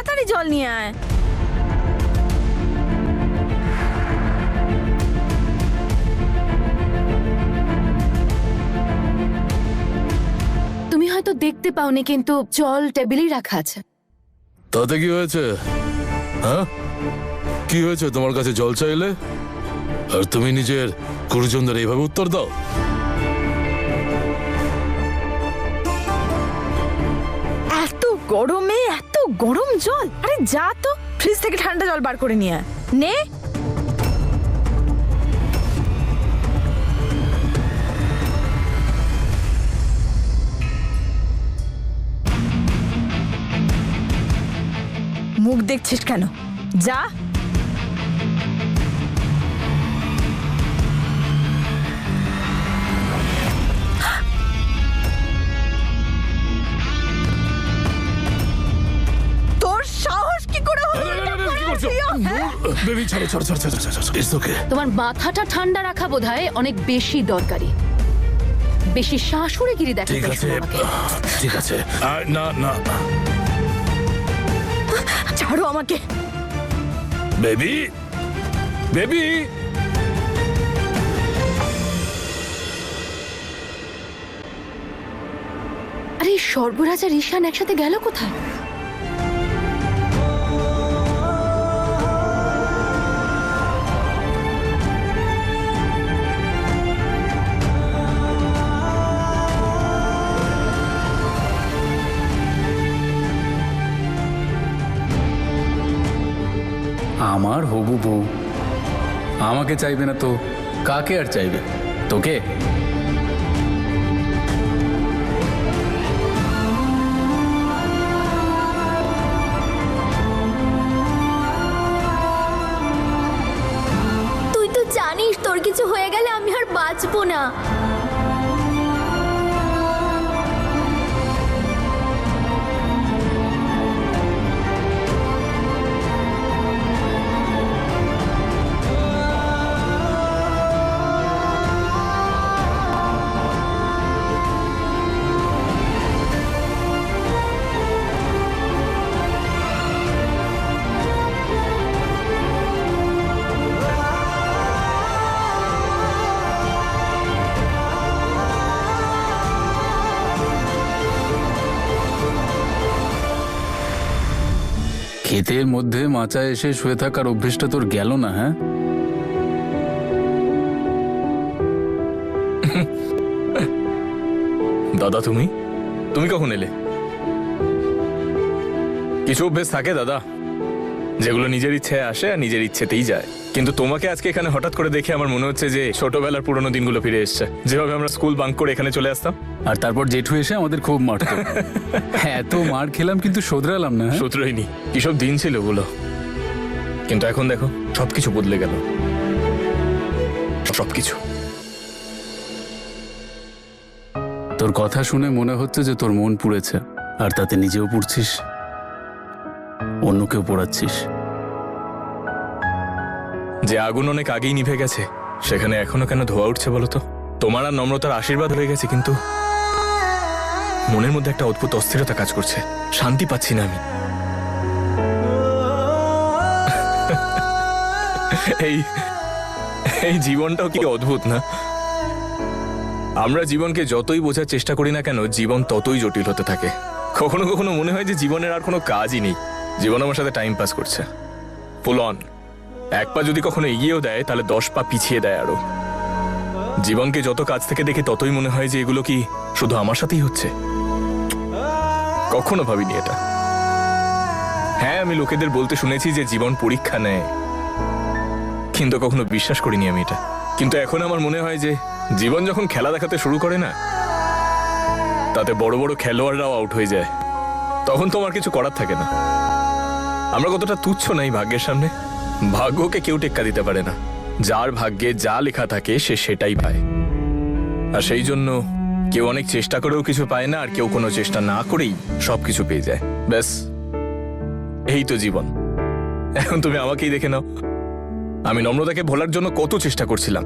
তাড়াতাড়ি জল নিয়ে আয়। তুমি হয়তো দেখতে পাওনি, কিন্তু জল টেবিলেই রাখা আছে। তাতে কি হয়েছে? হ্যাঁ, কি হয়েছে তোমার কাছে জল চাইলে আর তুমি নিজের গুরুজনদের এইভাবে উত্তর দাও? এত গরমে এত গরম জল? আরে যা তো ফ্রিজ থেকে ঠান্ডা জল বার করে নিয়ে আয়। নে। মুখ দেখছিস কেন? যা। তোর সাহস কি করে হলো? বেবি ছাড়ো ছাড়ো ছাড়ো ছাড়ো ছাড়ো। It's okay. তোমার মাথাটা ঠান্ডা রাখা বোধহয় অনেক বেশি দরকারি। বেশি শাশুড়িগিরি ঠিক দেখাতে আছে, আমাকে। ঠিক আছে। না না ছাড়ো আমাকে। Baby, baby. আরে সর্বরাজ আর ঈশান একসাথে গেল কোথায়? আমার হবু বউ আমাকে চাইবে না তো কাকে আর চাইবে? তোকে? তুই তো জানিস তোর কিছু হয়ে গেলে আমি আর বাঁচবো না। ক্ষেতের মধ্যে মাচায় এসে শুয়ে থাকার অভ্যেসটা তোর গেল না? হ্যাঁ, দাদা তুমি তুমি কখন এলে? কিছু অভ্যেস থাকে দাদা, যেগুলো নিজের ইচ্ছে আসে আর নিজের ইচ্ছেতেই যায়। কিন্তু তোমাকে আজকে এখানে হঠাৎ করে দেখে আমার মনে হচ্ছে যে ছোটবেলার পুরোনো দিনগুলো ফিরে এসছে, যেভাবে আমরা স্কুল বাঙ্ক করে এখানে চলে আসতাম। আর তারপর জেঠু এসে আমাদের খুব মারত। এত মার খেলাম কিন্তু শোধরালাম না। সূত্রহীনি কিসব দিন ছিল ওগুলো। কিন্তু এখন দেখো সবকিছু বদলে গেল, সবকিছু। তোর কথা শুনে মনে হচ্ছে যে তোর মন পুড়েছে, আর তাতে নিজেও পুড়ছিস, অন্যকেও পোড়াচ্ছিস। যে আগুন অনেক আগেই নিভে গেছে, সেখানে এখনো কেন ধোয়া উঠছে বলো তো? তোমার আর নম্রতার আশীর্বাদ হয়ে গেছে, কিন্তু মনের মধ্যে একটা অদ্ভুত অস্থিরতা কাজ করছে, শান্তি পাচ্ছি না আমি। এই এই জীবনটাও কি অদ্ভুত না? আমরা জীবনকে যতই বোঝার চেষ্টা করি না কেন, জীবন ততই জটিল হতে থাকে। কখনো কখনো মনে হয় যে জীবনের আর কোনো কাজই নেই, জীবন আমার সাথে টাইম পাস করছে। Full on. এক পা যদি কখনো এগিয়েও দেয়, তাহলে 10 পা পিছিয়ে দেয় আরো। জীবনকে যত কাছ থেকে দেখে ততই মনে হয় যে এগুলো কি শুধু আমার সাথেই হচ্ছে। কখনো ভাবিনি এটা। হ্যাঁ, আমি লোকেদের বলতে শুনেছি যে জীবন পরীক্ষা নেয়, কিন্তু কখনো বিশ্বাস করিনি আমি এটা। কিন্তু এখন আমার মনে হয় যে জীবন যখন খেলা দেখাতে শুরু করে না, তাতে বড় বড় খেলোয়াড়রাও আউট হয়ে যায়। তখন তোমার কিছু করার থাকে না। আমরা কতটা তুচ্ছ নাই ভাগ্যের সামনে। ভাগ্যকে কেউ টেক্কা দিতে পারে না। যার ভাগ্যে যা লেখা থাকে সে সেটাই পায়। আর সেই জন্য কেউ অনেক চেষ্টা করেও কিছু পায় না, আর কেউ কোনো চেষ্টা না করেই সবকিছু পেয়ে যায়। ব্যাস, এই তো জীবন। এখন তুমি আমাকেই দেখে নাও। আমি নম্রতাকে ভোলার জন্য কত চেষ্টা করছিলাম,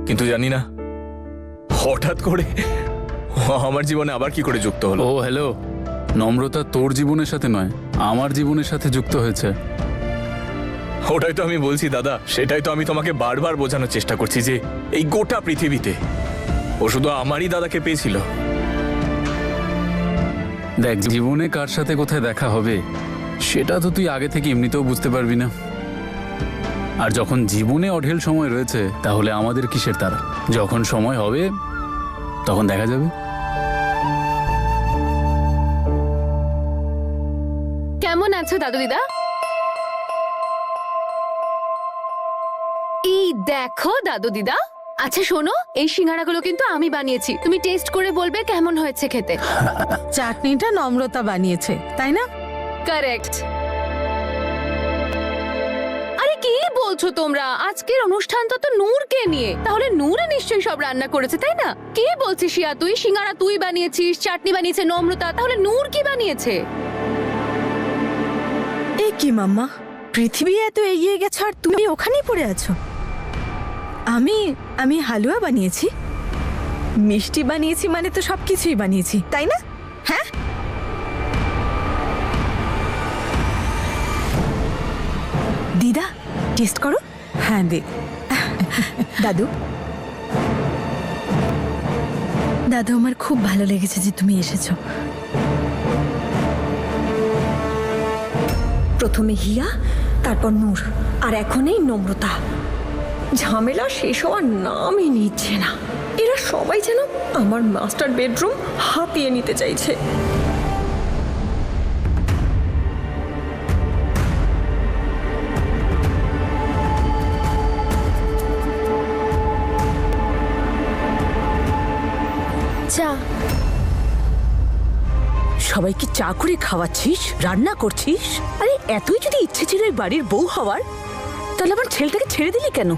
কিন্তু জানি না হঠাৎ করে আমার জীবনে আবার কি করে যুক্ত হলো। ও হ্যালো, নম্রতা তোর জীবনের সাথে নয়, আমার জীবনের সাথে যুক্ত হয়েছে। ওটাই তো আমি বলছি দাদা, সেটাই তো আমি তোমাকে বারবার বোঝানোর চেষ্টা করছি যে এই গোটা পৃথিবীতে ও শুধু আমারই দাদাকে পেয়েছিল। দেখ, জীবনে কার সাথে কোথায় দেখা হবে সেটা তো তুই আগে থেকে এমনিতেও বুঝতে পারবি না। আর যখন জীবনে অঢেল সময় রয়েছে তাহলে আমাদের কিসের তারা? যখন সময় হবে তখন দেখা যাবে। কেমন আছো দাদু দিদা? এই দেখো দাদু দিদা, আচ্ছা শোনো, এই সিঙ্গারাগুলো কিন্তু আমি বানিয়েছি, তুমি টেস্ট করে বলবে কেমন হয়েছে খেতে। চাটনিটা নম্রতা বানিয়েছে, তাই না? কারেক্ট। আরে কি বলছো তোমরা? আজকের অনুষ্ঠানটা তো নূরকে নিয়ে, তাহলে নূরে নিশ্চয়ই সব রান্না করেছে, তাই না? কি বলছিস শিয়া তুই? সিঙ্গারা তুই বানিয়েছিস, চাটনি বানিয়েছে নম্রতা, তাহলে নূর কি বানিয়েছে? এ কি মাম্মা, পৃথিবী এত এগিয়ে গেছে আর তুমি ওখানেই পড়ে আছো। আমি হালুয়া বানিয়েছি, মিষ্টি বানিয়েছি, মানে তো সবকিছুই বানিয়েছি, তাই না? হ্যাঁ, দিদা টেস্ট করো। হ্যাঁ দে। দাদু, দাদু আমার খুব ভালো লেগেছে যে তুমি এসেছো। প্রথমে হিয়া, তারপর নূর, আর এখন এই নম্রতা। ঝামেলা শেষ হওয়ার নামই নিচ্ছে না। এরা সবাই যেন আমার মাস্টার বেডরুম হাতিয়ে নিতে চাইছে। চা। সবাইকে চা করে খাওয়াচ্ছিস, রান্না করছিস? আরে এতই যদি ইচ্ছে ছিল এই বাড়ির বউ হওয়ার, তাহলে আমার ছেলেটাকে ছেড়ে দিলি কেন?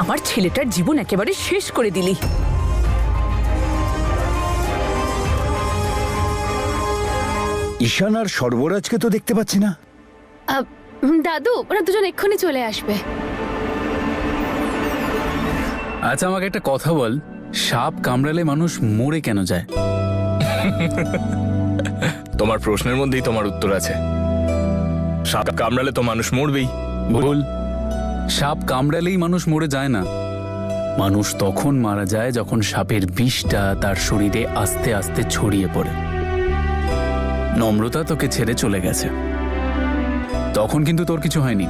আমার ছেলেটার জীবন একেবারে শেষ করে দিলি। ঈশান আর সর্বরাজকে তো দেখতে পাচ্ছি না। দাদু, ওরা দুজন এক্ষুনি চলে আসবে। আচ্ছা আমাকে একটা কথা বল, সাপ কামড়ালে মানুষ মরে কেন যায়? তোমার প্রশ্নের মধ্যেই তোমার উত্তর আছে। সাপ কামড়ালে তো মানুষ মরবেই। ভুল। সাপ কামড়ালেই মানুষ মরে যায় না। মানুষ তখন মারা যায় যখন সাপের বিষটা তার শরীরে আস্তে আস্তে ছড়িয়ে পড়ে। নম্রতা তোকে ছেড়ে চলে গেছে, তখন কিন্তু তোর কিছু হয়নি,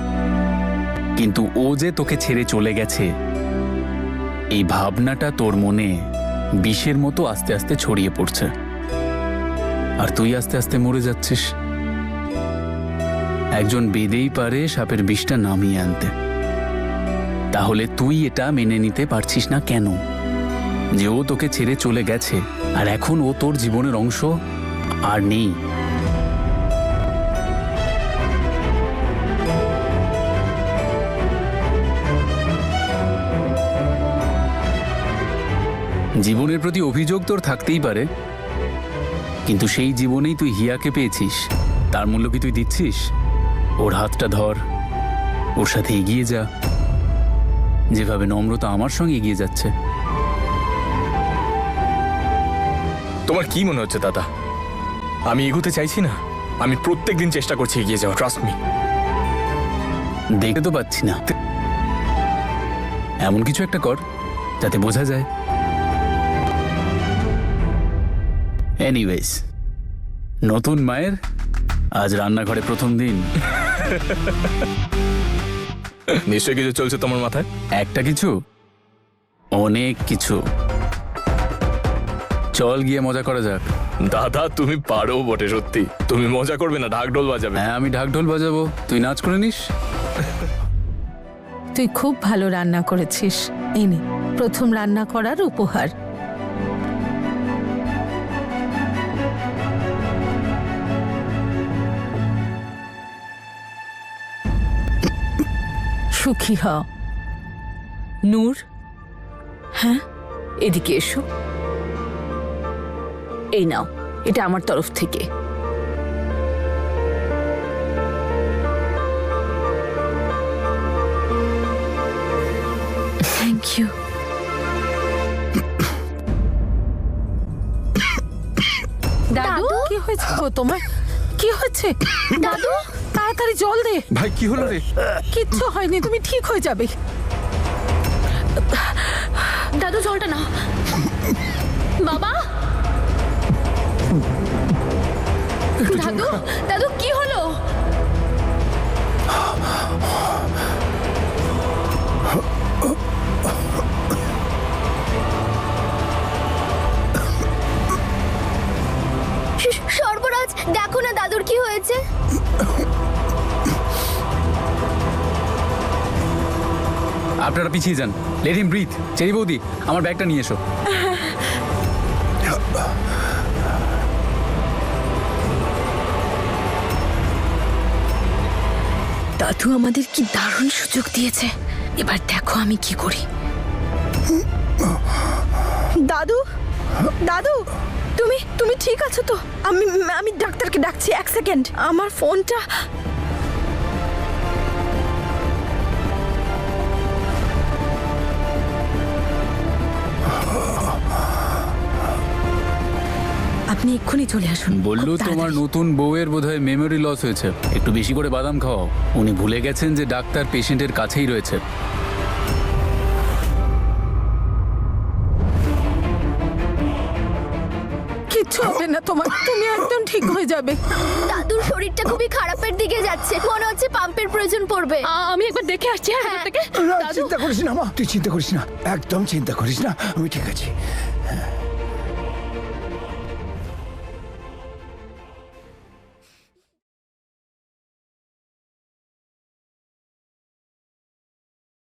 কিন্তু ও যে তোকে ছেড়ে চলে গেছে এই ভাবনাটা তোর মনে বিষের মতো আস্তে আস্তে ছড়িয়ে পড়ছে, আর তুই আস্তে আস্তে মরে যাচ্ছিস। একজন বেদেই পারে সাপের বিষটা নামিয়ে আনতে, তাহলে তুই এটা মেনে নিতে পারছিস না কেন? যে ও তোকে ছেড়ে চলে গেছে আর এখন ও তোর জীবনের অংশ আর নেই। জীবনের প্রতি অভিযোগ তোর থাকতেই পারে, কিন্তু সেই জীবনেই তুই হিয়াকে পেয়েছিস, তার মূল্য কি তুই দিচ্ছিস? ওর হাতটা ধর, ওর সাথে এগিয়ে যা, যেভাবে নম্রতা আমার সঙ্গে এগিয়ে যাচ্ছে। তোমার কি মনে হচ্ছে দাদা, আমি এগোতে চাইছি না? আমি প্রত্যেকদিন চেষ্টা করছি এগিয়ে যাওয়া, ট্রাস্ট মি। দেখে তো পাচ্ছি না, এমন কিছু একটা কর যাতে বোঝা যায়। এনিওয়েজ, নতুন মায়ের আজ রান্নাঘরে প্রথম দিন। নিশ্চয়ই কিছু চলছে তোমার মাথায়। একটা কিছু, অনেক কিছু। চল গিয়ে মজা করা যাক। দাদা তুমি পারো বটে, সত্যি। তুমি মজা করবে না, ঢাক ঢোল বাজাবে? হ্যাঁ আমি ঢাক ঢোল বাজাবো, তুই নাচ করে নিস। তুই খুব ভালো রান্না করেছিস, এই নে প্রথম রান্না করার উপহার। সুখী হ। নূর, হ্যাঁ, এদিকে এসো। এই নাও, এটা আমার তরফ থেকে। Thank you. দাদু, কি হয়েছে গো তোমার? কি হচ্ছে? দাদু তাড়াতাড়ি জল দে। ভাই কি হলো রে? কিচ্ছু হয়নি, তুমি ঠিক হয়ে যাবে। দাদু জলটা না। বাবা, দাদু, দাদু কি হলো? সর্বরাজ, দেখো না দাদুর কি হয়েছে। আপনারা পিছিয়ে যান, লেট হিম ব্রিথ। চেরি বৌদি, আমার ব্যাগটা নিয়ে এসো। দাদু আমাদের কি দারুণ সুযোগ দিয়েছে, এবার দেখো আমি কি করি। দাদু, দাদু, তুমি ঠিক আছো তো? আমি ডাক্তারকে ডাকছি, এক সেকেন্ড। আমার ফোনটা। আপনি এক্ষুনি চলে আসুন। বললু খুব তোমার তাড়াতাড়ি। নতুন বউয়ের বোধহয় মেমোরি লস হয়েছে, একটু বেশি করে বাদাম খাওয়াও। উনি ভুলে গেছেন যে ডাক্তার পেশেন্টের কাছেই রয়েছে। কিচ্ছু হবে না তোমার, তুমি একদম ঠিক হয়ে যাবে। দাদুর শরীরটা খুবই খারাপের দিকে যাচ্ছে, মনে হচ্ছে পাম্পের প্রয়োজন পড়বে। আমি একবার দেখে আসছি। হ্যাঁ, থেকে। দাদু, চিন্তা করিস না মা, তুই চিন্তা করিস না, একদম চিন্তা করিস না, আমি ঠিক আছি।